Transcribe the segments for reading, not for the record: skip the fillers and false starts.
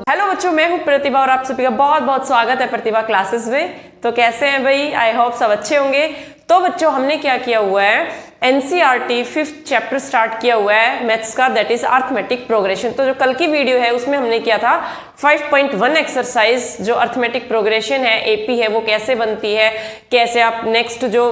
Hello बच्चों, मैं हूं प्रतिभा और आप सभी का बहुत बहुत स्वागत है प्रतिभा क्लासेस में। तो कैसे हैं भाई? आई होप सब अच्छे होंगे। तो बच्चों, हमने क्या किया हुआ है, एनसीईआरटी 5th चैप्टर स्टार्ट किया हुआ है मैथ्स का, दैट इज अर्थमेटिक प्रोग्रेशन। तो जो कल की वीडियो है उसमें हमने किया था 5.1 एक्सरसाइज, जो अर्थमेटिक प्रोग्रेशन है, एपी है, वो कैसे बनती है, कैसे आप नेक्स्ट जो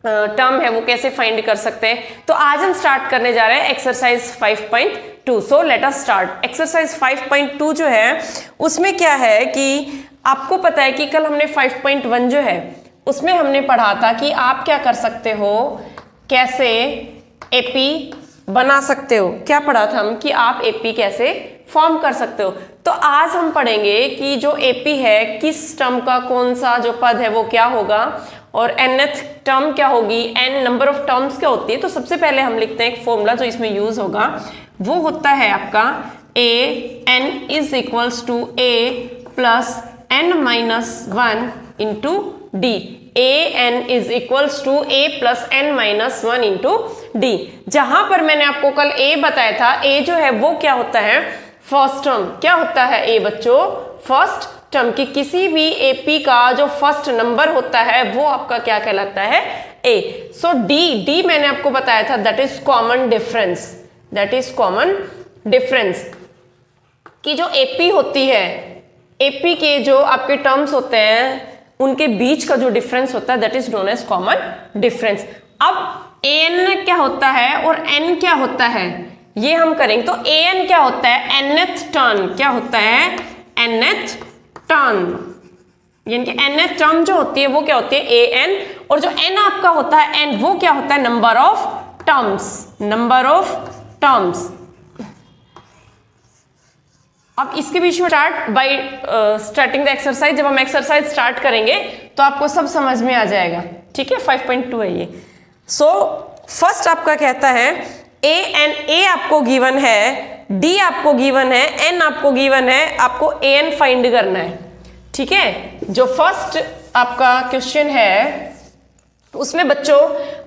टर्म है वो कैसे फाइंड कर सकते हैं। तो आज हम स्टार्ट करने जा रहे हैं exercise 5.2। So let us start. Exercise 5.2 जो है उसमें क्या है कि आपको पता है कि कल हमने 5.1 जो है उसमें हमने पढ़ा था कि आप क्या कर सकते हो, कैसे एपी बना सकते हो। क्या पढ़ा था हम कि आप एपी कैसे फॉर्म कर सकते हो। तो आज हम पढ़ेंगे कि जो एपी है किस टर्म का कौन सा जो पद है वो क्या होगा और nth टर्म क्या होगी, n नंबर ऑफ टर्म्स क्या होती है। तो सबसे पहले हम लिखते हैं एक फॉर्मूला जो इसमें यूज होगा, वो होता है आपका an is equals to a plus n minus 1 into D. an is equals to a plus n minus 1 into D. जहां पर मैंने आपको कल a बताया था, a जो है वो क्या होता है, फर्स्ट टर्म। क्या होता है a बच्चों? First term. की किसी भी एपी का जो फर्स्ट नंबर होता है वो आपका क्या कहलाता है, ए। सो डी मैंने आपको बताया था, that is common difference. That is common difference की जो एपी होती है, एपी के जो आपके टर्म्स होते हैं उनके बीच का जो डिफरेंस होता है that is known as common difference. अब एन क्या होता है और एन क्या होता है ये हम करेंगे। तो एन क्या होता है, nth टर्न। क्या होता है, nth टर्म। यानी कि nth टर्म जो होती है वो क्या होती है, an। और जो n आपका होता है n, वो क्या होता है, number of terms. Number of terms. अब इसके बीच में start by starting the exercise. जब हम एक्सरसाइज स्टार्ट करेंगे तो आपको सब समझ में आ जाएगा। ठीक है, 5.2 है ये। सो फर्स्ट आपका कहता है ए आपको गिवन है, डी आपको गिवन है, एन आपको गिवन है, आपको एन फाइंड करना है। ठीक है, जो फर्स्ट आपका क्वेश्चन है उसमें बच्चों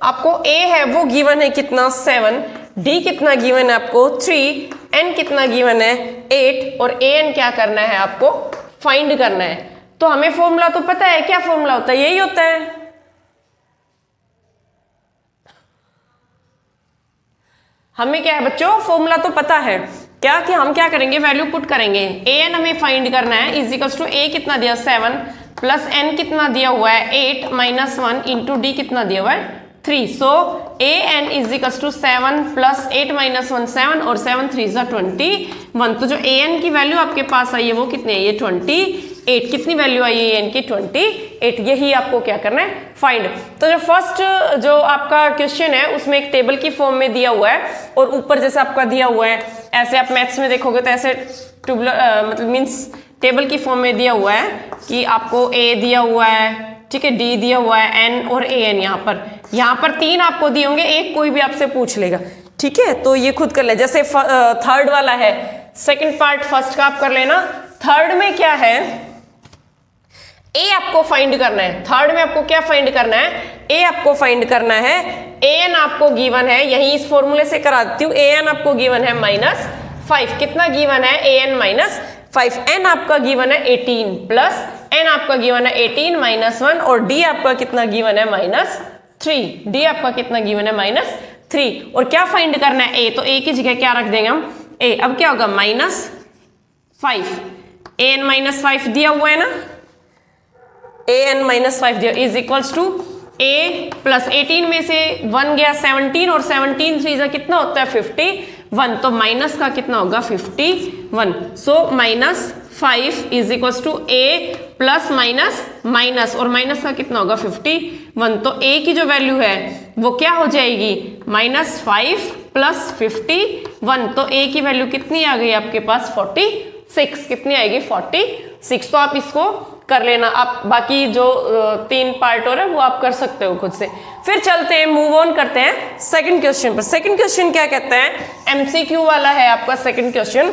आपको ए है वो गिवन है कितना, 7, डी कितना गिवन है आपको 3, एन कितना गिवन है 8, और ए एन क्या करना है आपको फाइंड करना है। तो हमें फॉर्मूला तो पता है, क्या फॉर्मूला होता है, यही होता है। हमें क्या है बच्चों, फॉर्मूला तो पता है। क्या कि हम क्या करेंगे, वैल्यू पुट करेंगे। ए एन हमें फाइंड करना है, इज इक्वल्स टू ए कितना दिया 7 प्लस एन कितना दिया हुआ है 8 माइनस 1 इंटू डी कितना दिया हुआ है 3। So A N is equals to 7 plus 8 minus 1 7 और 7 3 जा 21। तो जो ए एन की वैल्यू आपके पास आई है वो कितनी है, ये 28। कितनी वैल्यू आई है एन की, 28। यही आपको क्या करना है, फाइंड। तो जो फर्स्ट जो आपका क्वेश्चन है उसमें एक टेबल की फॉर्म में दिया हुआ है और ऊपर जैसे आपका दिया हुआ है, ऐसे आप मैथ्स में देखोगे तो ऐसे ट्यूबुलर मतलब मीन्स टेबल की फॉर्म में दिया हुआ है कि आपको ए दिया हुआ है, ठीक है, डी दिया हुआ है, एन और ए एन। यहाँ पर 3 आपको दिए होंगे, एक कोई भी आपसे पूछ लेगा। ठीक है, तो ये खुद कर ले। जैसे थर्ड वाला है, सेकंड पार्ट फर्स्ट का आप कर लेना। थर्ड में क्या है, ए आपको फाइंड करना है। थर्ड में आपको क्या फाइंड करना है, ए आपको फाइंड करना है। ए एन आपको गिवन है, यही इस फॉर्मूले से करा देती हूँ। ए एन आपको गिवन है -5। कितना गिवन है, ए एन -5। एन आपका गिवन है 18 प्लस एन आपका गिवन है 18 माइनस 1 और डी आपका कितना गिवन है -3। डी आपका कितना गिवन है -3। और क्या फाइंड करना है, ए। तो ए की जगह क्या रख देंगे हम, ए। अब क्या होगा, -5। ए एन -5 दिया हुआ है ना, ए एन -5 दिया, is equals to A plus 18 में से 1 गया 17 और 17 3 जा कितना होता है 51। तो माइनस का कितना होगा 51। So -5 is equals to A plus minus और माइनस का कितना होगा 51। तो ए की जो वैल्यू है वो क्या हो जाएगी, -5 प्लस 51। तो ए की वैल्यू कितनी आ गई आपके पास, 46। कितनी आएगी, 46। तो आप इसको कर लेना। आप बाकी जो 3 पार्ट और है वो आप कर सकते हो खुद से। फिर चलते हैं, मूव ऑन करते हैं सेकंड क्वेश्चन पर। सेकंड क्वेश्चन क्या कहता है, एमसीक्यू वाला है आपका second question.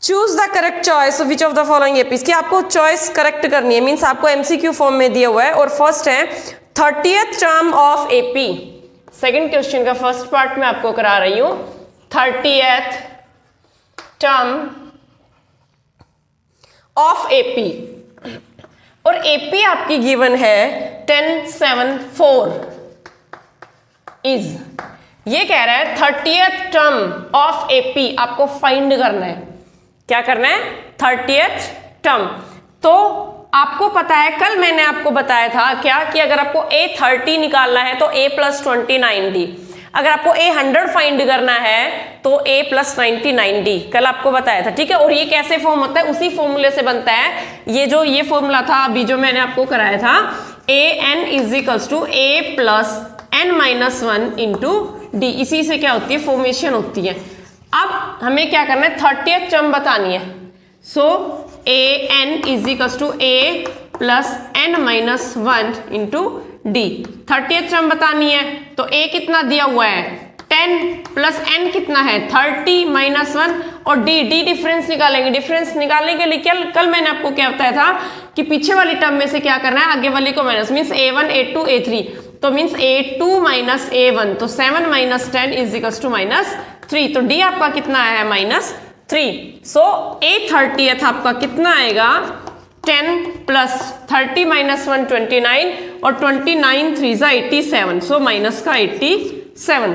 Choose the correct choice which of the following APs. की आपको चॉइस करेक्ट करनी है, मीन्स आपको एमसीक्यू फॉर्म में दिया हुआ है और फर्स्ट है 30th term of AP. Second question का फर्स्ट पार्ट में आपको करा रही हूं, 30th टर्म ऑफ एपी, और एपी आपकी गिवन है 1074 इज, ये कह रहा है 30th टर्म ऑफ एपी आपको फाइंड करना है। क्या करना है? 30th term. तो आपको पता है, कल मैंने आपको बताया था क्या कि अगर आपको A30 निकालना है तो A + 20 90, अगर आपको A100 फाइंड करना है तो A + 90 90, कल आपको बताया था, ठीक है। और ये कैसे फॉर्म होता है? उसी फॉर्मूले से बनता है। ये फॉर्मूला था अभी जो मैंने आपको कराया था, AN = A + n-1 × D। इसी से क्या होती है? फॉर्मेशन होती है। अब हमें क्या करना है? 30th टर्म बतानी है। सो AN = A + n-1 × D, 30th term बतानी है। तो A कितना दिया हुआ है? 10 + n कितना है? 30 - 1, और D डिफरेंस निकालेंगे। डिफरेंस निकालने के लिए कल मैंने आपको क्या बताया था कि पीछे वाली टर्म में से क्या करना है? आगे वाली को minus, means A1 A2 A3, तो मीन्स A2 - A1, तो 7 - 10 = -3, तो D आपका कितना है? -3। सो A30th आपका कितना आएगा? 10 + 30 - 1 29, और 29 3 = 87, सो माइनस का 87।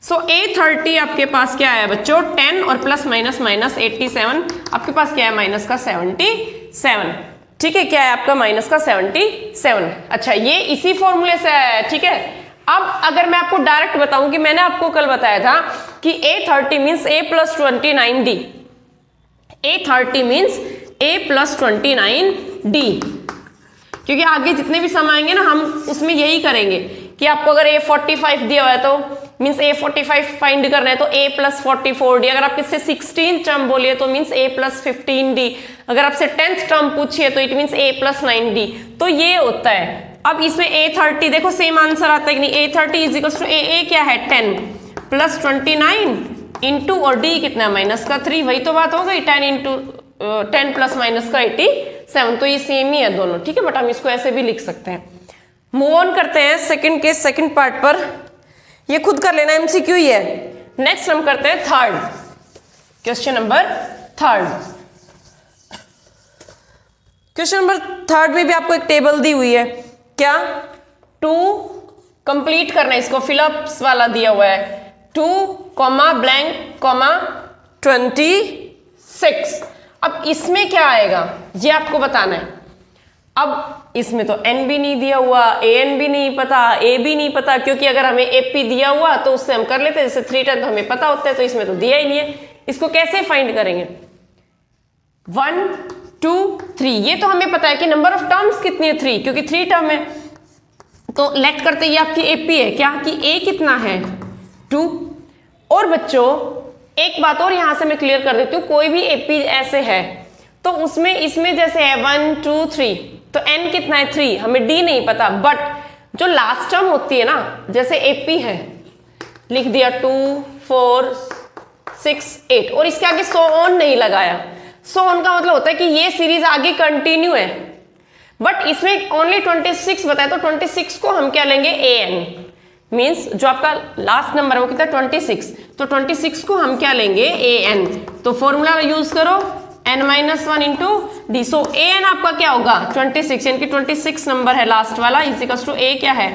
सो A30 आपके पास क्या है बच्चों? 10 और प्लस माइनस -87, आपके पास क्या है? माइनस का 77, ठीक है। क्या है आपका? माइनस का 77। अच्छा, ये इसी फॉर्मूले से आया है, ठीक है। अब अगर मैं आपको डायरेक्ट बताऊं कि मैंने आपको कल बताया था कि A30 means A + 29D, A30 means A + 29D, क्योंकि आगे जितने भी सम आएंगे ना हम उसमें यही करेंगे कि आपको अगर A45 दिया हुआ है तो मीन्स A45 फाइंड करना है तो A + 44D, अगर आप किससे 16th टर्म बोलिए तो मीन्स A + 15D, अगर आपसे 10th टर्म पूछिए तो इट मीन्स A + 9D। तो ये होता है। अब इसमें A30 देखो सेम आंसर आता है कि नहीं? A30 = A क्या है? 10 + 29 इंटू, और D कितना है? -3, वही तो बात हो गई। 10 + -87, तो ये सेम ही है दोनों, ठीक है। बट हम इसको ऐसे भी लिख सकते हैं। मूव ऑन करते हैं सेकंड के सेकंड पार्ट पर, ये खुद कर लेना, MCQ ही है। नेक्स्ट हम करते हैं third, question number third. Question number third में भी आपको एक टेबल दी हुई है। क्या? 2 कंप्लीट करना है, इसको फिलअप्स वाला दिया हुआ है। 2, ब्लैंक, 26। अब इसमें क्या आएगा ये आपको बताना है। अब इसमें तो n भी नहीं दिया हुआ, an भी नहीं पता, a भी नहीं पता, क्योंकि अगर हमें ap दिया हुआ तो उससे हम कर लेते हैं, जैसे 3 10 हमें पता होता है, तो इसमें तो दिया ही नहीं है। इसको कैसे फाइंड करेंगे? 1 2 3, ये तो हमें पता है कि नंबर ऑफ टर्म्स कितनी है? 3, क्योंकि 3 टर्म है। तो लेट करते ये आपकी AP है क्या कि A कितना है? 2। और बच्चों एक बात और यहां से मैं क्लियर कर देती हूँ, कोई भी AP ऐसे है तो उसमें इसमें जैसे है 1 2 3, तो n कितना है? 3, हमें D नहीं पता, बट जो लास्ट टर्म होती है ना, जैसे AP है, लिख दिया 2 4 6 8, और इसके आगे सो ऑन नहीं लगाया। सो ऑन का मतलब होता है कि ये सीरीज आगे कंटिन्यू है, बट इसमें ओनली 26 बताया, तो 26 को हम क्या लेंगे? AN, मीन्स जो आपका लास्ट नंबर है वो कितना? 26, तो 26 को हम क्या लेंगे? AN। तो फॉर्मूला यूज करो n-1 into D. So AN आपका क्या होगा? 26, यानी कि 26 नंबर है लास्ट वाला, इज टू A क्या है?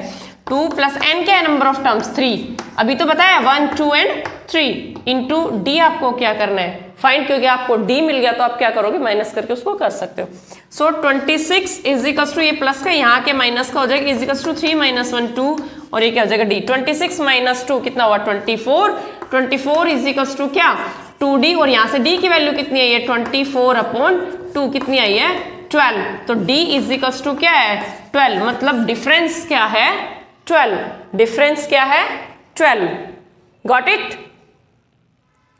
2 + n क्या है? नंबर ऑफ टर्म्स 3, अभी तो बताया 1 2 एंड 3 इंटू D आपको क्या करना है? फाइंड, क्योंकि आपको D मिल गया तो आप क्या करोगे? माइनस करके उसको कर सकते हो। सो 26 इज टू ये प्लस का यहाँ के माइनस का हो जाएगा, इज टू 3 - 1 2, और ये क्या हो जाएगा? D। 26 - 2 कितना हुआ? 24। 24 इज टू क्या? 2D, और यहाँ से D की वैल्यू कितनी आई है? 24/2 कितनी आई है? 12। तो D इज टू क्या है? 12, मतलब डिफरेंस क्या है? 12। डिफरेंस क्या है? 12। Got it?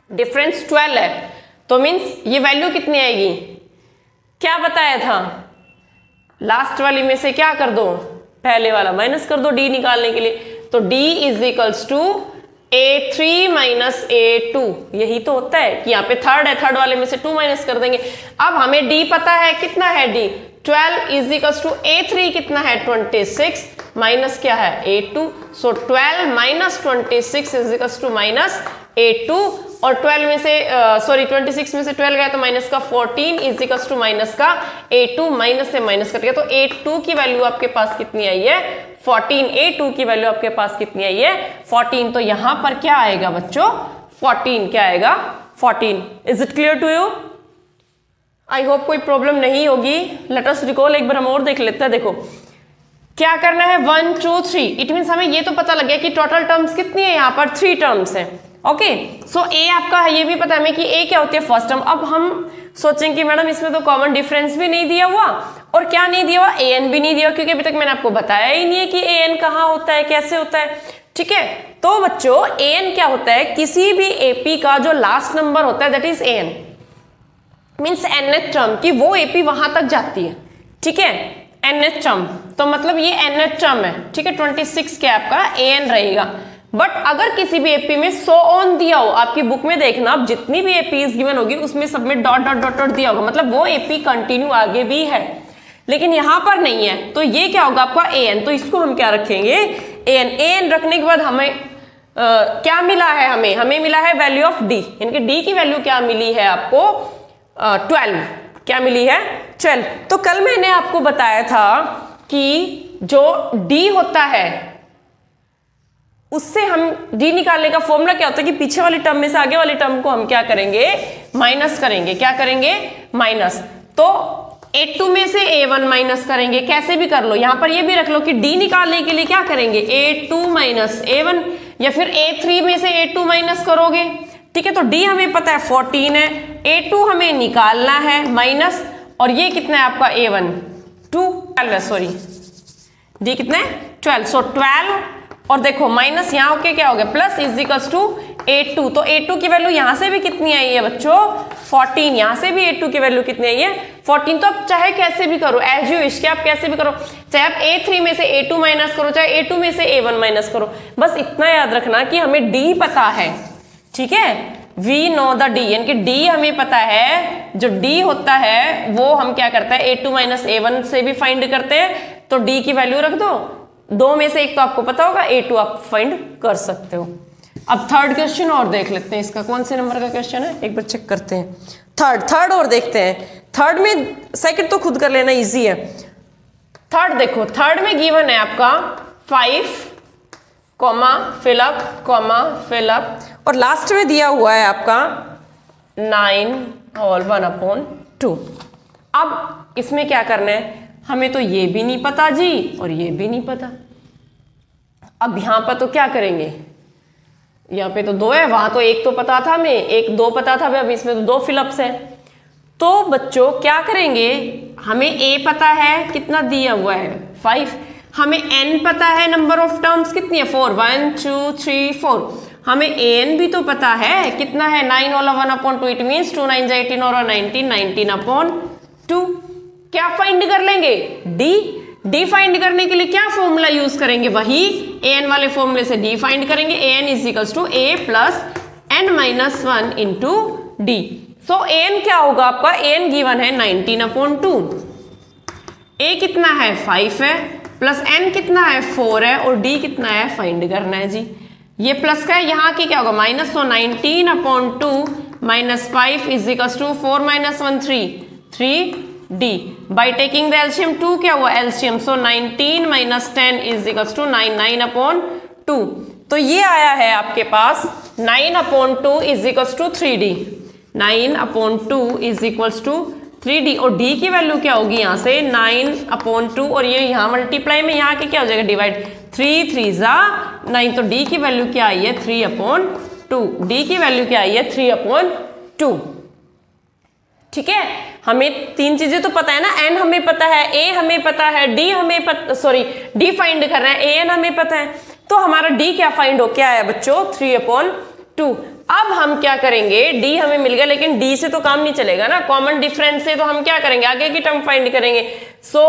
डिफरेंस 12 है, तो मीन्स ये वैल्यू कितनी आएगी? क्या बताया था? लास्ट वाली में से क्या कर दो? पहले वाला माइनस कर दो D निकालने के लिए। तो D is to A3 - A2, यही तो होता है कि यहाँ पे थर्ड है, थर्ड वाले में से 2 माइनस कर देंगे। अब हमें D पता है, कितना है D? 12 इज टू A3 कितना है? 26 माइनस क्या है? A2। So 12 - 26 is to -A2, और 12 में से 26 में से 12 गया तो माइनस का 14 इज इक्वल टू माइनस का a2, माइनस से माइनस कट गया तो a2 की वैल्यू आपके पास कितनी आई है 14। a2 की वैल्यू आपके पास कितनी आई है 14। तो यहां पर क्या आएगा बच्चों 14, क्या आएगा 14। Is it clear to you? I hope कोई प्रॉब्लम नहीं होगी। लेट अस रिकॉल, एक बार हम और देख लेते हैं। देखो क्या करना है 1 2 3, इट मीन्स हमें ये तो पता लग गया कि टोटल टर्म्स कितनी है, यहाँ पर 3 टर्म्स है। ओके सो ए आपका है, ये भी पता है हमें कि ए क्या होती है फर्स्ट टर्म। अब हम सोचें कि मैडम इसमें तो कॉमन डिफरेंस भी नहीं दिया हुआ और क्या नहीं दिया हुआ, ए एन भी नहीं दिया हुआ, क्योंकि अभी तक मैंने आपको बताया ही नहीं है कि ए एन कहाँ होता है, कैसे होता है। ठीक है, तो बच्चों ए एन क्या होता है, किसी भी एपी का जो लास्ट नंबर होता है that is A N, means nth term की वो एपी वहां तक जाती है। ठीक है, nth टर्म, तो मतलब ये nth टर्म है। ठीक है, 26 क्या आपका an रहेगा। बट अगर किसी भी एपी में सो ऑन दिया हो, आपकी बुक में देखना आप जितनी भी एपीज गिवन होगी उसमें सब में डॉट डॉट डॉट डॉट दिया होगा, मतलब वो एपी कंटिन्यू आगे भी है, लेकिन यहां पर नहीं है। तो ये क्या होगा आपका an, तो इसको हम क्या रखेंगे an रखने के बाद हमें क्या मिला है, हमें मिला है वैल्यू ऑफ d, यानी कि d की वैल्यू क्या मिली है आपको 12, क्या मिली है 12। तो कल मैंने आपको बताया था कि जो d होता है उससे हम d निकालने का फॉर्मूला क्या होता है कि पीछे वाली टर्म में से आगे वाली टर्म को हम क्या करेंगे माइनस करेंगे, क्या करेंगे माइनस। तो a2 में से a1 माइनस करेंगे, कैसे भी कर लो, यहां पर ये भी रख लो कि d निकालने के लिए क्या करेंगे a2 माइनस a1, या फिर a3 में से a2 माइनस करोगे। ठीक है, तो d हमें पता है 14 है, a2 हमें निकालना है माइनस, और ये कितना है आपका a1 12, सॉरी d कितना है 12, सो 12 और देखो माइनस यहाँ होके क्या हो गया plus is equals to a2। तो a2 की वैल्यू यहां से भी कितनी आई है बच्चों 14, यहां से भी a2 की वैल्यू कितनी आई है 14। तो आप चाहे कैसे भी करो, एज यू विश, आप कैसे भी करो, चाहे आप a3 में से a2 माइनस करो, चाहे a2 में से a1 माइनस करो, बस इतना याद रखना कि हमें d पता है। ठीक है, वी नो द डी, यानी कि डी हमें पता है, जो डी होता है वो हम क्या करते हैं a2 माइनस a1 से भी फाइंड करते हैं। तो डी की वैल्यू रख दो, दो में से एक तो आपको पता होगा, a2 आप फाइंड कर सकते हो। अब थर्ड क्वेश्चन और देख लेते हैं, इसका कौन से नंबर का क्वेश्चन है एक बार चेक करते हैं। थर्ड और देखते हैं। थर्ड में सेकंड तो खुद कर लेना इजी है। थर्ड देखो, थर्ड में गिवन है आपका 5 कॉमा फिलअप और लास्ट में दिया हुआ है आपका 9 होल 1/2। अब इसमें क्या करना है, हमें तो ये भी नहीं पता जी और ये भी नहीं पता। अब यहां पर तो क्या करेंगे, यहाँ पे तो 2 है, वहां तो 1 तो पता था हमें, 1 2 पता था, अब इसमें तो 2 फिलअप्स है। तो बच्चों क्या करेंगे, हमें a पता है कितना दिया हुआ है 5, हमें n पता है नंबर ऑफ टर्म्स कितनी है 4, 1 2 3 4, हमें an भी तो पता है कितना है 9 होल 1/2, इट मीन्स 2 9 18 और 19/2। क्या फाइंड कर लेंगे d फाइंड करने के लिए क्या फॉर्मूला यूज करेंगे, वही an वाले फॉर्मूले से d फाइंड करेंगे। an is equals to a plus n minus 1 into D. So an क्या होगा आपका, an गिवन है 19/2, a कितना है 5 है, प्लस n कितना है 4 है, और d कितना है फाइंड करना है जी। ये प्लस का है, यहाँ की क्या होगा माइनस, तो 19/2 minus 5 is equals to 4 minus 1 3d। By taking the LCM 2 क्या हुआ LCM, so 19 minus 10 is equals to 9/2। तो ये आया है आपके पास 9/2 is equals to 3d, 9/2 is equals to 3d, और d की वैल्यू क्या होगी यहाँ से 9/2, और ये यहाँ मल्टीप्लाई में यहाँ के क्या हो जाएगा डिवाइड, 3 3 जा 9, तो d की वैल्यू क्या आई है 3/2, d की वैल्यू क्या आई है 3/2। ठीक है, हमें 3 चीजें तो पता है ना, n हमें पता है, a हमें पता है, d हमें पता, सॉरी d फाइंड कर रहे हैं, an हमें पता है, तो हमारा d क्या फाइंड हो क्या आया बच्चों 3/2। अब हम क्या करेंगे, d हमें मिल गया, लेकिन d से तो काम नहीं चलेगा ना, कॉमन डिफरेंस से तो हम क्या करेंगे आगे की टर्म फाइंड करेंगे। सो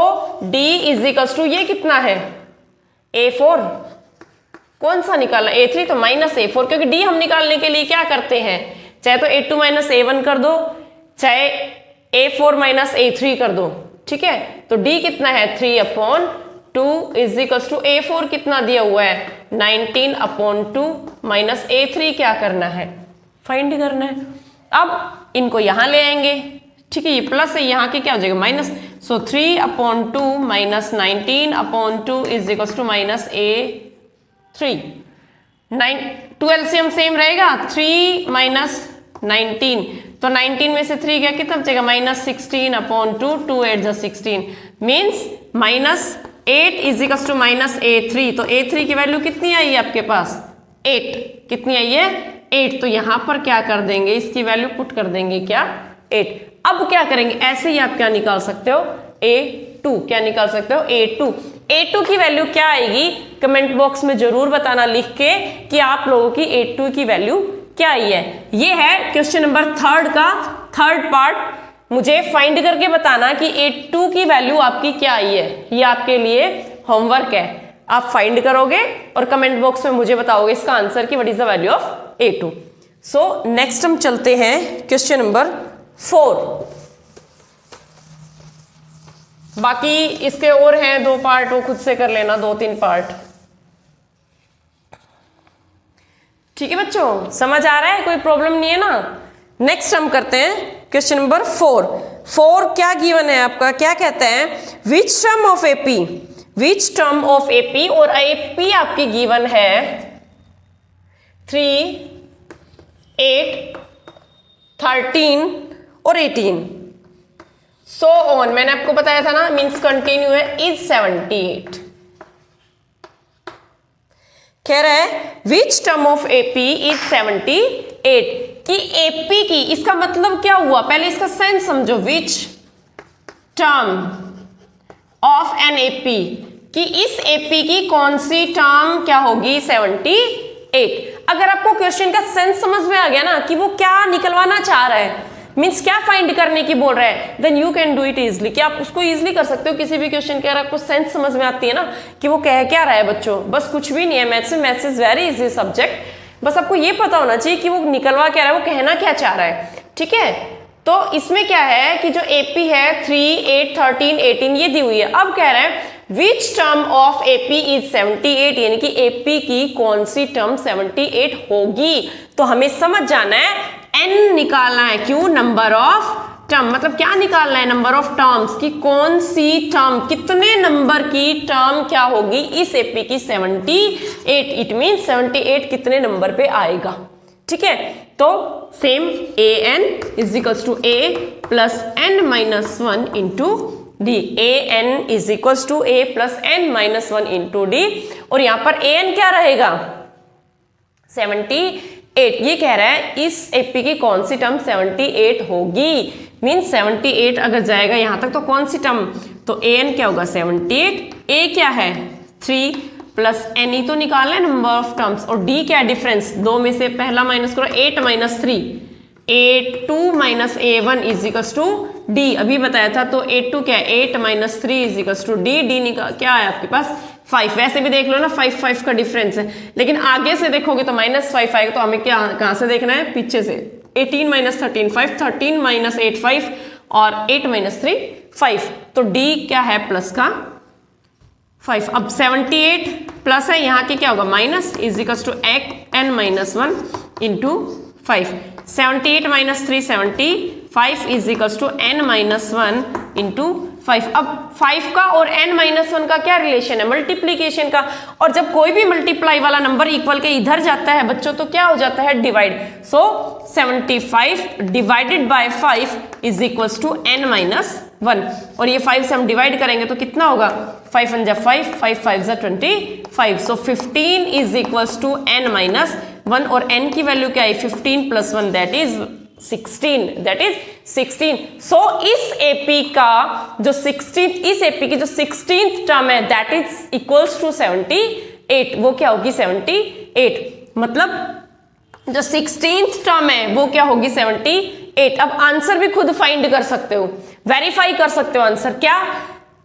d इज इक्वल्स टू ये कितना है a4, कौन सा निकालना a3, तो माइनस a4, क्योंकि d हम निकालने के लिए क्या करते हैं, चाहे तो a2 माइनस a1 कर दो, चाहे a4 माइनस a3 कर दो। ठीक है, तो d कितना है 3/2 इज इक्वल्स टू a4 कितना दिया हुआ है 19/2 माइनस a3 क्या करना है फाइंड करना है। अब इनको यहां ले आएंगे, ठीक है, ये प्लस है, यहाँ के क्या हो जाएगा minus, so 3/2 minus 19/2 is equal to minus A3। 2 LCM same रहेगा, 3 माइनस 19, तो 19 में से 3 गया कितना बचेगा माइनस 16/2, 2 8 जा 16 means minus 8 is equal to minus A3। तो A3 की वैल्यू कितनी आई है आपके पास 8, कितनी आई है 8, तो यहां पर क्या कर देंगे, इसकी वैल्यू पुट कर देंगे क्या 8। अब क्या करेंगे, ऐसे ही आप क्या निकाल सकते हो A2, क्या निकाल सकते हो A2 की वैल्यू क्या आएगी, कमेंट बॉक्स में जरूर बताना लिख के कि आप लोगों की A2 की वैल्यू क्या आई है। ये है क्वेश्चन नंबर 3 का थर्ड पार्ट। मुझे फाइंड करके बताना कि A2 की वैल्यू आपकी क्या आई है, ये आपके लिए होमवर्क है। आप फाइंड करोगे और कमेंट बॉक्स में मुझे बताओगे इसका आंसर कि what is the value of A2। So next हम चलते हैं क्वेश्चन नंबर 4। बाकी इसके और हैं 2 पार्ट, वो खुद से कर लेना, 2-3 पार्ट। ठीक है बच्चों, समझ आ रहा है, कोई प्रॉब्लम नहीं है ना। नेक्स्ट हम करते हैं क्वेश्चन नंबर 4 क्या गिवन है आपका, क्या कहते हैं which term of AP, which term of AP, और एपी आपकी गिवन है 3, 8, 13 और 18 सो ऑन। मैंने आपको बताया था ना, मीन्स कंटिन्यू है, इज 78। कह रहा है which term of AP is 78, कि एपी की, इसका मतलब क्या हुआ, पहले इसका सेंस समझो। Which term of an AP, कि इस एपी की कौन सी टर्म क्या होगी 78। अगर आपको क्वेश्चन का सेंस समझ में आ गया ना कि वो क्या निकलवाना चाह रहा है, मीन्स क्या फाइंड करने की बोल रहा है, then you can do it easily, कि आप उसको इजिली कर सकते हो किसी भी क्वेश्चन के। अगर आपको सेंस समझ में आती है ना कि वो कह क्या रहा है बच्चों, बस कुछ भी नहीं है मैथ्स में, maths is very easy subject, बस आपको ये पता होना चाहिए कि वो निकलवा क्या रहा है, वो कहना क्या चाह रहा है। ठीक है, तो इसमें क्या है कि जो एपी है 3, 8, 13, 18 ये दी हुई है। अब कह रहे हैं which term of AP is 78, यानी कि एपी की कौन सी टर्म 78 होगी। तो हमें समझ जाना है n निकालना है, क्यों, नंबर ऑफ टर्म, मतलब क्या निकालना है, नंबर ऑफ टर्म्स, की कौन सी टर्म, कितने नंबर की टर्म क्या होगी इस एपी की 78। इट मीन 78 कितने नंबर पे आएगा। ठीक है, तो same an is equals to a plus n minus 1 into D, an is equals to a plus n minus 1 into D, और यहां पर an क्या रहेगा 78। ये कह रहा है इस एपी की कौन सी टर्म 78 होगी, मीन 78 अगर जाएगा यहां तक तो कौन सी टर्म, तो an क्या होगा 78, a क्या है 3 प्लस n ही तो निकालना है नंबर ऑफ टर्म्स, और d क्या है डिफरेंस, दो में से पहला माइनस करो, 8 minus 3, 8 minus a1 is equals to d, अभी बताया था। तो 8 क्या है 8 minus 3 is equals to d, d निकाल क्या है आपके पास 5, वैसे भी देख लो ना 5 का डिफरेंस है, लेकिन आगे से देखोगे तो -5 आएगा। तो हमें क्या कहां से देखना है, पीछे से 18 माइनस 13 5, 13 माइनस 8 5, और 8 माइनस 3 5, तो d क्या है प्लस का 5। अब 78 प्लस है, यहाँ के क्या होगा minus, is equals to n minus 1 into 5, 78 minus 3 75 is equals to n minus 1 into 5। अब 5 का और n माइनस 1 का क्या रिलेशन है, मल्टीप्लीकेशन का, और जब कोई भी मल्टीप्लाई वाला नंबर इक्वल के इधर जाता है बच्चों तो क्या हो जाता है divide. So 75 divided by 5 is equals to n minus 1, और ये 5 से हम डिवाइड करेंगे तो कितना होगा 5 1 जा 5, 5 5 जा 25, so 15 is equals to n minus 1, और n की वैल्यू क्या है 15 प्लस 1 दैट इज 16। सो इस एपी का जो 16th, इस एपी की जो 16th टर्म है दैट इज इक्वल्स टू 78, वो क्या होगी 78, मतलब जो 16th टर्म है वो क्या होगी 78। अब आंसर भी खुद फाइंड कर सकते हो, वेरीफाई कर सकते हो आंसर क्या,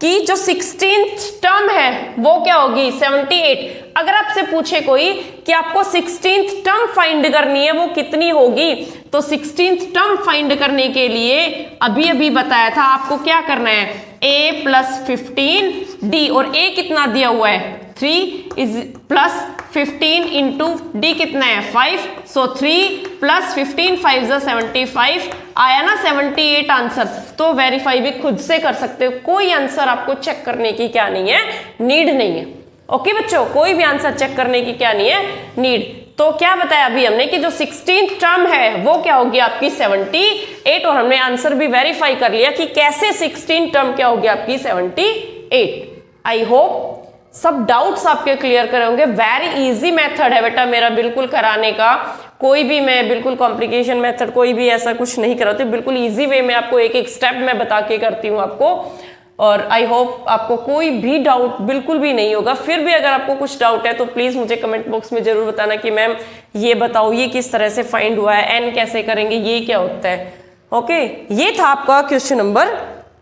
कि जो 16th टर्म है वो क्या होगी 78। अगर आपसे पूछे कोई कि आपको 16th टर्म फाइंड करनी है वो कितनी होगी, तो 16th टर्म फाइंड करने के लिए अभी बताया था आपको क्या करना है, a प्लस 15 d, और a कितना दिया हुआ है 3 इज प्लस 15 इंटू डी कितना है 5, सो 3 प्लस 15 5 = 75 आया ना 78 आंसर। तो वेरीफाई भी खुद से कर सकते हो, कोई आंसर आपको चेक करने की क्या नहीं है, नीड नहीं है। ओके बच्चों, कोई भी आंसर चेक करने की क्या नहीं है, नीड। तो क्या बताया अभी हमने कि जो 16th टर्म है वो क्या होगी आपकी 78, और हमने आंसर भी वेरीफाई कर लिया कि कैसे 16th टर्म क्या होगी आपकी 78। आई होप सब डाउट्स आपके क्लियर करे होंगे। वेरी इजी मेथड है बेटा मेरा बिल्कुल कराने का, कोई भी मैं बिल्कुल कॉम्प्लिकेशन मेथड कोई भी ऐसा कुछ नहीं कराती, बिल्कुल इजी वे में आपको एक एक स्टेप में बता के करती हूँ आपको। और आई होप आपको कोई भी डाउट बिल्कुल भी नहीं होगा। फिर भी अगर आपको कुछ डाउट है तो प्लीज़ मुझे कमेंट बॉक्स में ज़रूर बताना कि मैम ये बताओ ये किस तरह से फाइंड हुआ है, एन कैसे करेंगे, ये क्या होता है। ओके, ये था आपका question number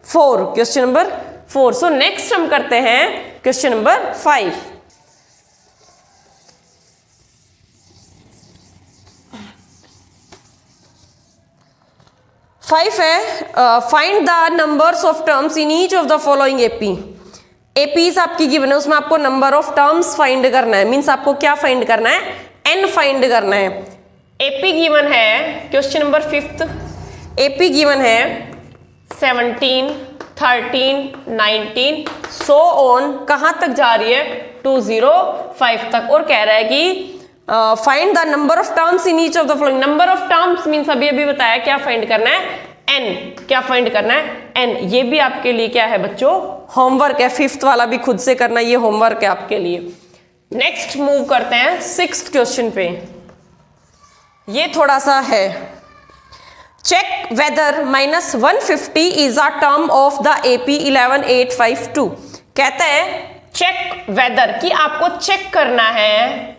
4, question number 4। So next हम करते हैं क्वेश्चन नंबर 5। है find the numbers of terms in each of the following AP. APs आपकी गिवन है, उसमें आपको नंबर ऑफ टर्म्स फाइंड करना है। मींस आपको क्या फाइंड करना है, एन फाइंड करना है। एपी गिवन है क्वेश्चन नंबर 5, एपी गिवन है 17 13 19 सो ऑन, कहां तक जा रही है 205 तक, और कह रहा है कि find the number of terms in each of the following. Number of terms means अभी बताया क्या फाइंड करना है, एन। क्या फाइंड करना है, एन। ये भी आपके लिए क्या है बच्चों, होमवर्क है। 5th वाला भी खुद से करना, ये होमवर्क है आपके लिए। नेक्स्ट मूव करते हैं 6th क्वेश्चन पे। ये थोड़ा सा है, check whether -150 is a term of the AP 11852। कहता है चेक वेदर, कि आपको चेक करना है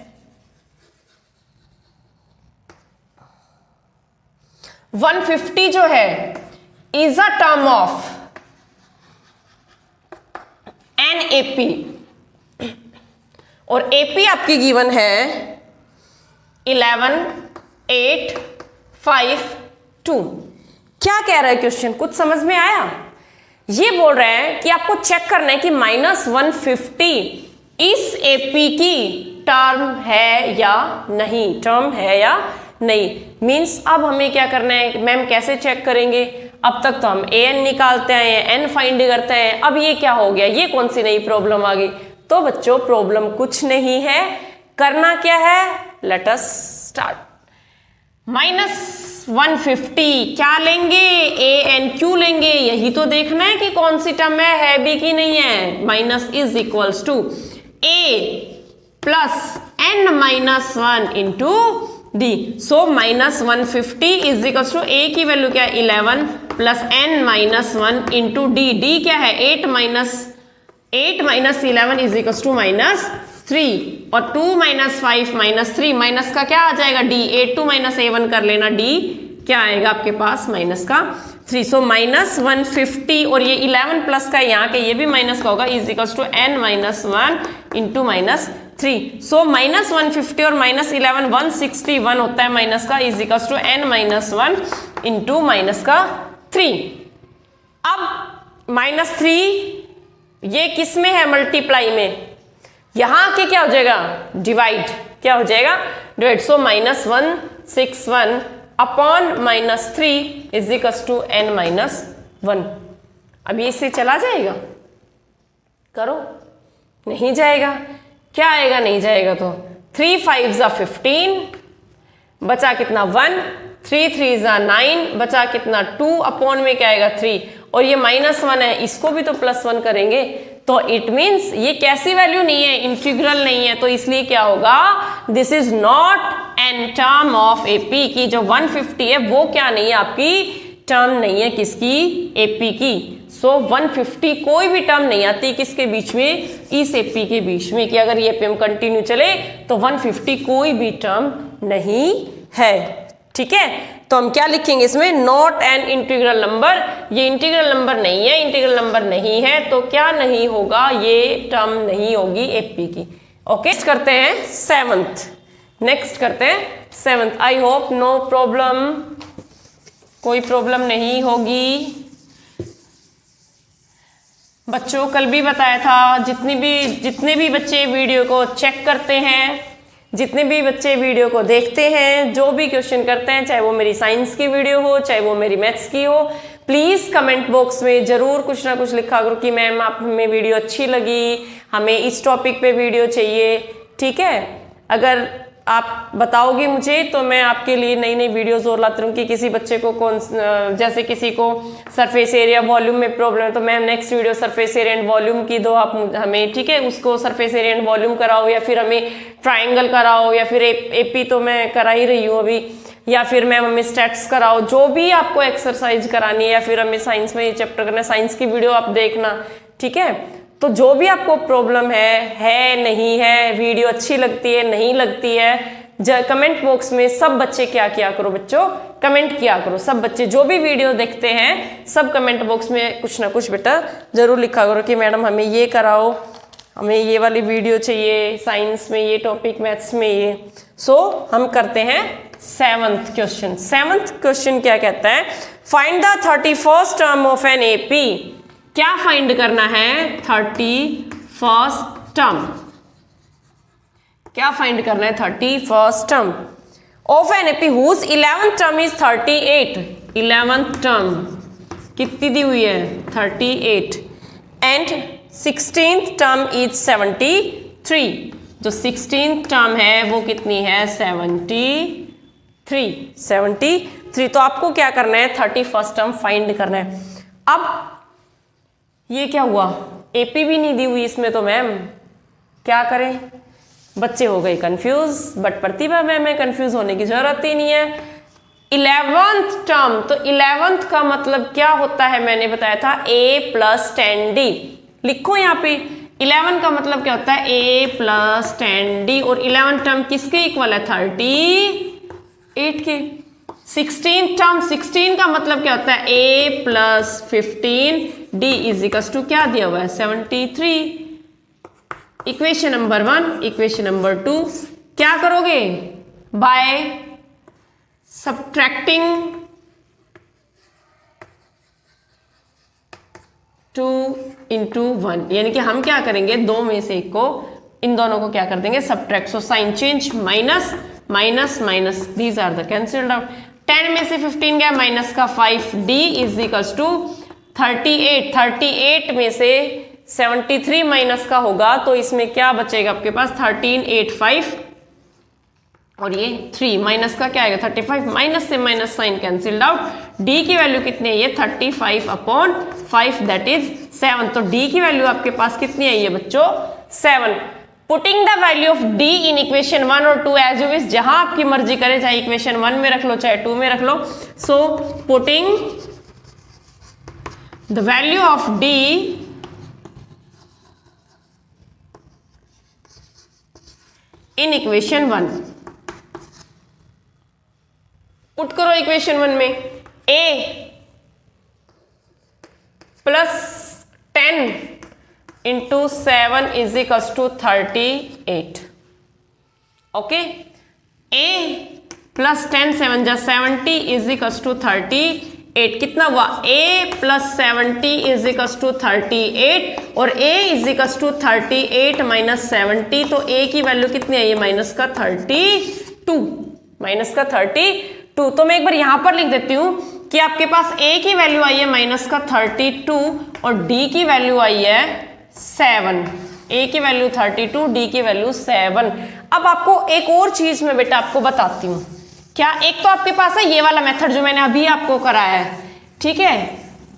150 जो है is a term of an AP, और एपी आपकी गिवन है 11852। क्या कह रहा है क्वेश्चन, कुछ समझ में आया? ये बोल रहे हैं कि आपको चेक करना है कि -150 इस एपी की टर्म है या नहीं, टर्म है या नहीं। मींस अब हमें क्या करना है, मैम कैसे चेक करेंगे? अब तक तो हम एन निकालते हैं, एन फाइंड करते हैं, अब ये क्या हो गया, ये कौन सी नई प्रॉब्लम आ गई? तो बच्चों प्रॉब्लम कुछ नहीं है, करना क्या है, लेट अस स्टार्ट। -150 क्या लेंगे, ए एन क्यू लेंगे, यही तो देखना है कि कौन सी टर्म है भी कि नहीं है। Minus is equals to A plus n - 1 into D. So -150 is equals to A की वैल्यू क्या है 11 plus n - 1 into D. D क्या है 8 - 11 इज इक्वल्स टू -3, और 2 - 5 -3, माइनस का क्या आ जाएगा डी, A2 - A1 कर लेना, डी क्या आएगा आपके पास -3। सो -150 और ये 11 प्लस का यहाँ के ये भी माइनस का होगा, is equals to n - 1 into -3। So -150 और -11 161 होता है माइनस का, is equals to n - 1 into -3। अब -3 ये किस में है, मल्टीप्लाई में, यहां के क्या हो जाएगा डिवाइड, क्या हो जाएगा divide. So -161 upon -3 is equals to n - 1। अब ये इससे चला जाएगा, करो, नहीं जाएगा, क्या आएगा, नहीं जाएगा। तो 3 5 = 15, बचा कितना 1, 3 3 = 9, बचा कितना 2, अपॉन में क्या आएगा 3, और ये -1 है, इसको भी तो +1 करेंगे। तो इट मीन्स ये कैसी वैल्यू नहीं है, इंटीग्रल नहीं है, तो इसलिए क्या होगा, this is not an term of AP की। जो 150 है वो क्या नहीं है, आपकी टर्म नहीं है, किसकी, एपी की। सो 150 कोई भी टर्म नहीं आती किसके बीच में, इस एपी के बीच में, कि अगर ये एपी कंटिन्यू चले तो 150 कोई भी टर्म नहीं है। ठीक है, तो हम क्या लिखेंगे इसमें, नॉट एन इंटीग्रल नंबर। ये इंटीग्रल नंबर नहीं है, इंटीग्रल नंबर नहीं है तो क्या नहीं होगा, ये टर्म नहीं होगी एपी की। ओके, नेक्स्ट करते हैं 7th। नेक्स्ट करते हैं 7th। I hope no problem, कोई प्रॉब्लम नहीं होगी। बच्चों कल भी बताया था, जितने भी बच्चे वीडियो को चेक करते हैं, जितने भी बच्चे वीडियो को देखते हैं, जो भी क्वेश्चन करते हैं, चाहे वो मेरी साइंस की वीडियो हो, चाहे वो मेरी मैथ्स की हो, प्लीज़ कमेंट बॉक्स में ज़रूर कुछ ना कुछ लिखा करो कि मैम आप हमें वीडियो अच्छी लगी, हमें इस टॉपिक पे वीडियो चाहिए। ठीक है, अगर आप बताओगे मुझे तो मैं आपके लिए नई नई वीडियोस और लाती रहूँ कि किसी बच्चे को जैसे किसी को सरफेस एरिया वॉल्यूम में प्रॉब्लम है तो ma'am next video surface area and volume की दो आप हमें। ठीक है, उसको सरफेस एरिया एंड वॉल्यूम कराओ, या फिर हमें ट्राइंगल कराओ, या फिर एपी तो मैं करा ही रही हूँ अभी, या फिर मैम हमें स्टैट्स कराओ, जो भी आपको एक्सरसाइज करानी है, या फिर हमें साइंस में ये चैप्टर करना है, साइंस की वीडियो आप देखना। ठीक है, तो जो भी आपको प्रॉब्लम है नहीं है, वीडियो अच्छी लगती है नहीं लगती है, कमेंट बॉक्स में सब बच्चे क्या किया करो बच्चों, कमेंट किया करो। सब बच्चे जो भी वीडियो देखते हैं सब कमेंट बॉक्स में कुछ ना कुछ बेटा जरूर लिखा करो कि मैडम हमें ये कराओ, हमें ये वाली वीडियो चाहिए, साइंस में ये टॉपिक, मैथ्स में ये। सो हम करते हैं 7th क्वेश्चन। 7th क्वेश्चन क्या कहता है, find the 31st term of an AP. क्या फाइंड करना है, 31st टर्म। क्या फाइंड करना है, 31st term of an AP whose 11th term is 38। 11th term कितनी दी हुई है, 38, एंड 16th टर्म इज 73। जो 16th टर्म है वो कितनी है, 73। तो आपको क्या करना है, 31st टर्म फाइंड करना है। अब ये क्या हुआ, एपी भी नहीं दी हुई इसमें, तो मैम क्या करें, बच्चे हो गए कंफ्यूज, बट प्रतिभा मैम में कंफ्यूज होने की जरूरत ही नहीं है। 11th टर्म, तो 11th का मतलब क्या होता है, मैंने बताया था a + 10d। लिखो यहाँ पे 11 का मतलब क्या होता है, a + 10d, और 11th टर्म किसके इक्वल है, 38 के। 16th टर्म, 16 का मतलब क्या होता है, a + 15d = क्या दिया हुआ है, 73। इक्वेशन नंबर 1, इक्वेशन नंबर 2 क्या करोगे, बाय सब्ट्रैक्टिंग 2 × 1, यानी कि हम क्या करेंगे, दो में से एक को, इन दोनों को क्या कर देंगे, subtract. So sign change, minus minus minus, these are the cancelled out. 10 में से 15 गया, माइनस का 5d = 38। 38 में से 73 माइनस का होगा तो इसमें क्या बचेगा आपके पास, 1385, और ये 3 माइनस का क्या आएगा, 35। माइनस से minus sign cancelled out. d की वैल्यू कितनी है, ये 35/5, दैट इज 7। तो d की वैल्यू आपके पास कितनी आई है बच्चों, 7। Putting the value of d in equation 1 और 2 एज यू विश, जहां आपकी मर्जी करे, चाहे इक्वेशन 1 में रख लो चाहे 2 में रख लो। So putting the value of d in equation 1, put करो इक्वेशन 1 में, a + 10 × 7 = 38। Okay, a + 10, 7 × 70 = 38। कितना हुआ, a + 70 = 38, और a = 38 - 70, तो a की वैल्यू कितनी आई है, -32, -32। तो मैं एक बार यहां पर लिख देती हूं कि आपके पास a की वैल्यू आई है -32 और d की वैल्यू आई है 7। a की वैल्यू 32, d की वैल्यू 7। अब आपको एक और चीज मैं बेटा आपको बताती हूँ, क्या, एक तो आपके पास है ये वाला मेथड जो मैंने अभी आपको कराया है, ठीक है,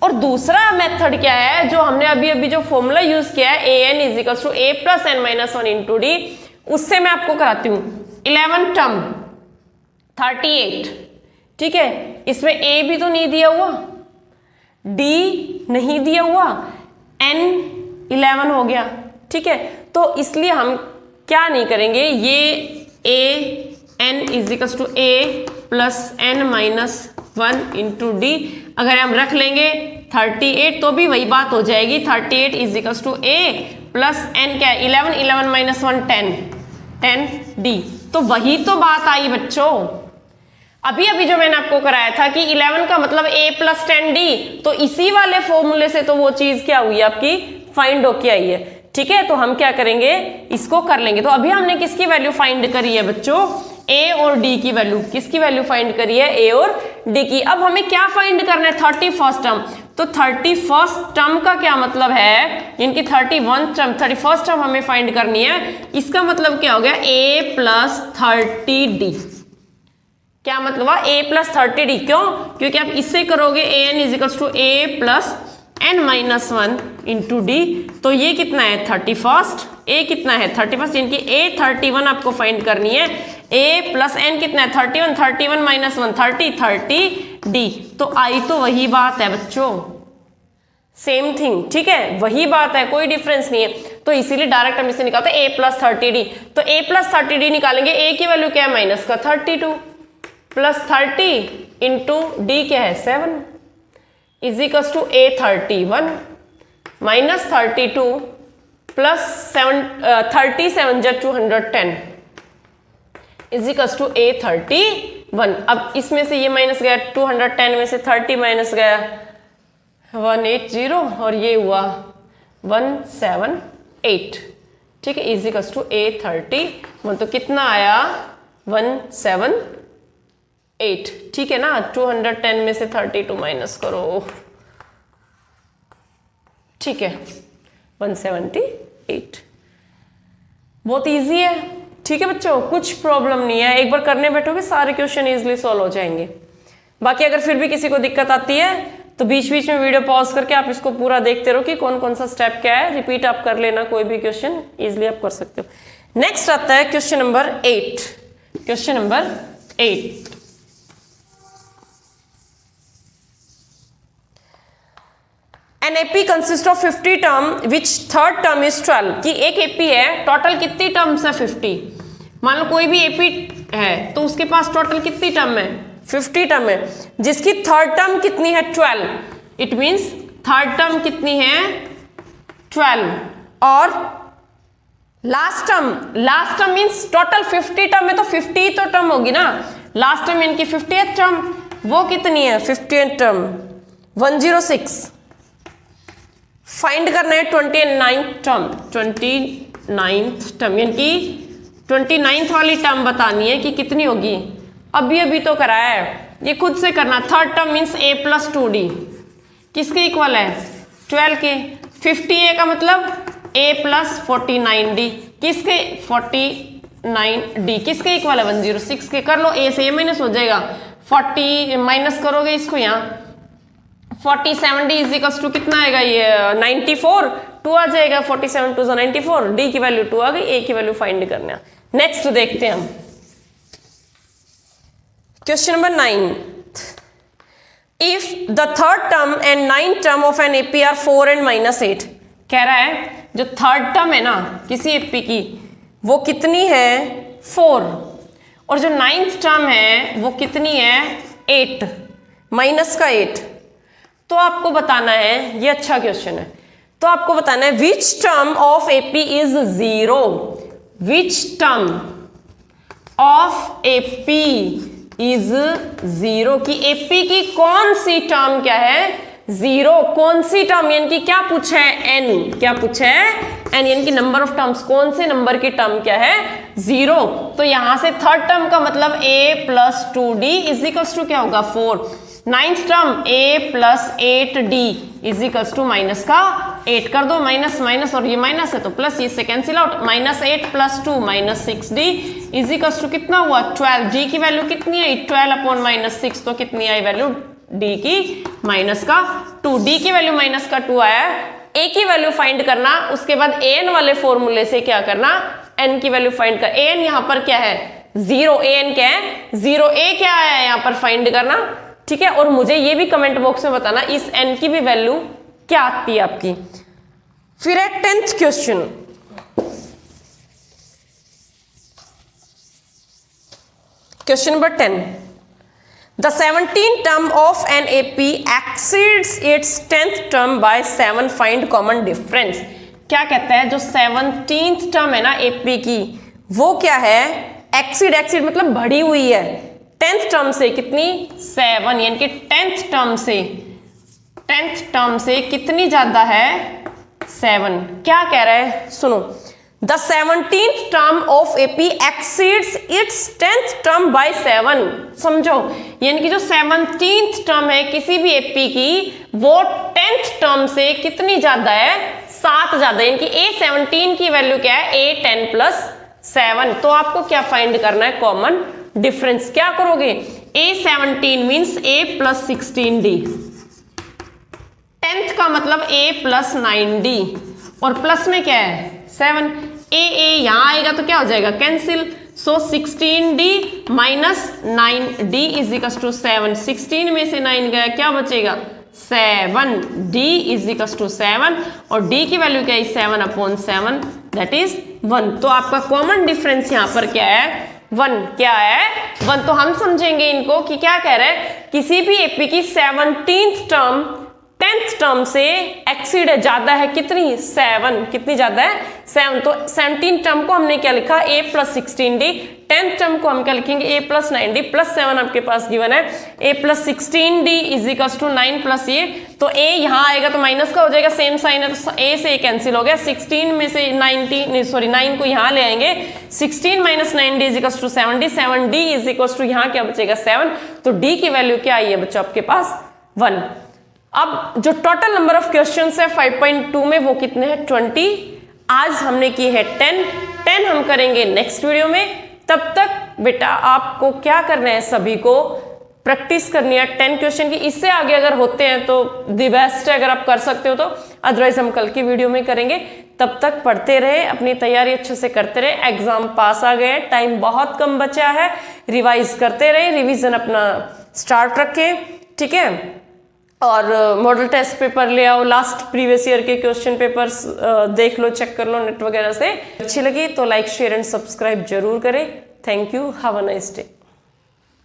और दूसरा मेथड क्या है जो हमने अभी जो फॉर्मूला यूज किया है, an = a + n - 1 × d, उससे मैं आपको कराती हूँ। 11 टर्म 38, ठीक है, इसमें a भी तो नहीं दिया हुआ, d नहीं दिया हुआ, n 11 हो गया, ठीक है, तो इसलिए हम क्या नहीं करेंगे, ये n = a + n - 1 × d अगर हम रख लेंगे 38 तो भी वही बात हो जाएगी। 38 = a + n क्या है, 11, 11 - 1 10, 10d, तो वही तो बात आई बच्चों। अभी जो मैंने आपको कराया था कि 11 का मतलब a + 10d, तो इसी वाले फॉर्मूले से तो वो चीज क्या हुई आपकी फाइंड होके आई है। ठीक है, तो हम क्या करेंगे, इसको कर लेंगे। तो अभी हमने किसकी वैल्यू फाइंड करी है बच्चों, ए और डी की वैल्यू। किसकी वैल्यू फाइंड करी है, ए और डी की। अब हमें क्या फाइंड करना है, 31st टर्म। तो 31st टर्म का क्या मतलब है, इनकी 31st टर्म हमें फाइंड करनी है। इसका मतलब क्या हो गया, a प्लस 30d। क्या मतलब है, a प्लस 30d। क्यों, क्योंकि आप इससे करोगे an equals to a plus n minus 1 into d. तो ये कितना है 31st, a कितना है 31st, इनकी a 31 आपको फाइंड करनी है। a प्लस n कितना है 31 माइनस 1 30 d। तो आई तो वही बात है बच्चों, सेम थिंग। ठीक है, वही बात है, कोई डिफरेंस नहीं है। तो इसीलिए डायरेक्ट हम इसे निकालते हैं a प्लस 30d। तो a प्लस 30d निकालेंगे, a की वैल्यू क्या है माइनस का 32 प्लस 30 इंटू डी क्या है 7 equals to a 31 minus 32 plus 37 जा 210 इजिकल्स टू a 31। अब इसमें से ये माइनस गया, 210 में से 30 माइनस गया 180 और ये हुआ 178। ठीक है, इजिकल्स टू a 31। तो कितना आया 178। ठीक है ना, 210 में से 32 माइनस करो, ठीक है 178। बहुत इजी है। ठीक है बच्चों, कुछ प्रॉब्लम नहीं है, एक बार करने बैठोगे सारे क्वेश्चन इजीली सॉल्व हो जाएंगे। बाकी अगर फिर भी किसी को दिक्कत आती है तो बीच बीच में वीडियो पॉज करके आप इसको पूरा देखते रहो कि कौन कौन सा स्टेप क्या है, रिपीट आप कर लेना, कोई भी क्वेश्चन इजीली आप कर सकते हो। नेक्स्ट आता है question number 8। Question number 8, an AP consist of 50 term which third term is 12। कि एक एपी है, टोटल कितनी टर्म्स है 50। मान लो कोई भी एपी है तो उसके पास टोटल कितनी टर्म है 50 टर्म है, जिसकी थर्ड टर्म कितनी है 12। इट मींस थर्ड टर्म कितनी है 12 और last term means total 50 term है तो 50 तो टर्म होगी ना। लास्ट टर्म इनकी 50th टर्म, वो कितनी है 50th टर्म 106। फाइंड करना है 29th टर्म, 29th टर्म यानी 29th वाली टर्म बतानी है कि कितनी होगी। अभी तो कराया है, ये खुद से करना। Third term means a plus 2d किसके इक्वल है 12 के। 50a का मतलब a प्लस 49d किसके 49d किसके इक्वल है 106 के। कर लो, a से a माइनस हो जाएगा, 40 माइनस करोगे इसको यहाँ 47d इजिकल्स टू कितना आएगा ये 94, 2 आ जाएगा, 47 2 94, d की वैल्यू 2 आ गई, a की वैल्यू फाइंड करना। नेक्स्ट देखते हैं हम question number 9। If the third term and 9th term of an AP are 4 and -8। कह रहा है जो थर्ड टर्म है ना किसी एपी की वो कितनी है 4 और जो 9th टर्म है वो कितनी है 8 माइनस का 8। तो आपको बताना है, ये अच्छा क्वेश्चन है, तो आपको बताना है which term of AP is 0। Which term of AP is 0 की एपी की कौन सी टर्म क्या है 0। कौन सी टर्म यानी कि क्या पूछा है n, क्या पूछा है n यानी कि नंबर ऑफ टर्म्स, कौन से नंबर की टर्म क्या है 0। तो यहां से थर्ड टर्म का मतलब a plus 2d equals to क्या होगा 4। 9th term a plus 8d equals to minus का 8 कर दो, माइनस माइनस और ये माइनस है तो प्लस, ये से cancel out, -8 plus 2 -6d equals to कितना हुआ 12। d की वैल्यू कितनी आई 12/-6, तो कितनी आई वैल्यू d की माइनस का 2। d की वैल्यू माइनस का 2 आया। a की वैल्यू फाइंड करना, उसके बाद an वाले फॉर्मूले से क्या करना n की वैल्यू फाइंड कर। an यहाँ पर क्या है 0, an क्या है 0, a क्या है यहाँ पर फाइंड करना। ठीक है, और मुझे ये भी कमेंट बॉक्स में बताना इस n की भी वैल्यू क्या आती है आपकी। फिर है 10th question. Question number 10। The 17th term of an AP exceeds its 10th term by 7. Find common difference। क्या कहता है जो 17th टर्म है ना AP की वो क्या है एक्सीड मतलब बढ़ी हुई है 10th टर्म से कितनी 7, यानी कि 10th टर्म से कितनी ज्यादा है 7। क्या कह रहा है सुनो, the 17th term of AP exceeds its 10th term by 7। समझो, यानी कि जो 17th टर्म है किसी भी एपी की, वो 10th टर्म से कितनी ज्यादा है, 7 ज्यादा। यानी कि A17 की वैल्यू क्या है, A10 प्लस 7। तो आपको क्या फाइंड करना है, कॉमन डिफरेंस। क्या करोगे, A17 means A plus 16D, 10th का मतलब A प्लस 9D, और प्लस में क्या है 7। A यहां आएगा तो क्या हो जाएगा, cancel. So 16D minus 9D is equals to 7। 16 में से 9 गया, क्या बचेगा 7D इज इक्वल्स टू 7, और D की वैल्यू क्या है 7/7, दैट इज 1। तो आपका कॉमन डिफरेंस यहां पर क्या है, 1। क्या है 1। तो हम समझेंगे इनको कि क्या कह रहे हैं, किसी भी एपी की 17th टर्म 10th टर्म से एक्सीड है, ज्यादा है कितनी, 7। कितनी ज्यादा है, 7। तो 17th टर्म को हमने क्या लिखा, A plus 16D। 10th term को हम क्या लिखेंगे, A प्लस 9D प्लस 7 आपके पास गिवन है। A plus 16D is equals to 9 plus ये, तो A यहाँ आएगा तो माइनस का हो जाएगा, सेम साइन है तो A से A कैंसिल हो गया। 16 में से 9 को यहाँ ले आएंगे, 16 minus 9D is equals to 7D। 7D is equals to यहाँ क्या बचेगा 7। तो D की वैल्यू क्या आई है बच्चों आपके पास, 1। अब जो टोटल नंबर ऑफ क्वेश्चंस है 5.2 में, वो कितने हैं, 20। आज हमने की है 10 हम करेंगे नेक्स्ट वीडियो में। तब तक बेटा आपको क्या करना है, सभी को प्रैक्टिस करनी है 10 क्वेश्चन की। इससे आगे अगर होते हैं तो दी बेस्ट है, अगर आप कर सकते हो तो, अदरवाइज हम कल की वीडियो में करेंगे। तब तक पढ़ते रहे, अपनी तैयारी अच्छे से करते रहे। एग्जाम पास आ गए, टाइम बहुत कम बचा है, रिवाइज करते रहे, रिवीजन अपना स्टार्ट रखें, ठीक है। और मॉडल टेस्ट पेपर ले आओ, लास्ट प्रीवियस ईयर के क्वेश्चन पेपर्स देख लो, चेक कर लो नेट वगैरह से। अच्छी लगी तो लाइक शेयर एंड सब्सक्राइब जरूर करें। Thank you, have a nice day.